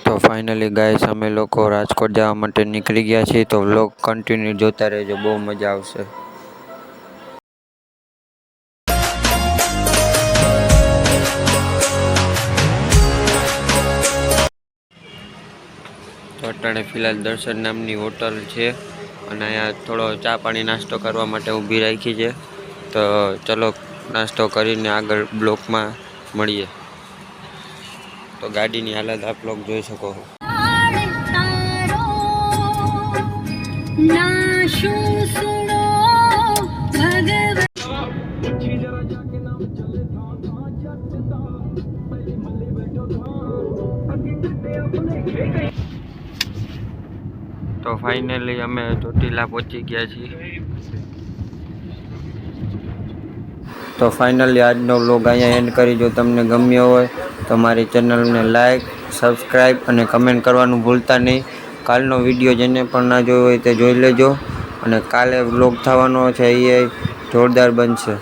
તો finally guys અમે લોકો રાજકોટ જવા માટે નીકળી ગયા છીએ, તો વ્લોગ કન્ટિન્યુ જોતા રહેજો, બહુ મજા આવશે. તો અટાણે ફિલહાલ દર્શન નામની હોટલ છે અને અહીંયા થોડો ચા પાણી નાસ્તો કરવા માટે ઊભી રાખી છે. તો ચલો નાસ્તો કરીને આગળ બ્લોકમાં મળીએ. તો ગાડીની હાલત આપ લોકો જોઈ શકો છો. તો ફાઇનલી અમે ચોટીલા પહોંચી ગયા છીએ. તો ફાઇનલી આજનો વ્લોગ અહીંયા એન્ડ કરી. જો તમને ગમ્યો હોય તો મારી ચેનલને લાઈક, સબસ્ક્રાઈબ અને કમેન્ટ કરવાનું ભૂલતા નહીં. કાલનો વિડીયો જેને પણ ના જોયો હોય તે જોઈ લેજો અને કાલે વ્લોગ થવાનો છે એ જોરદાર બનશે.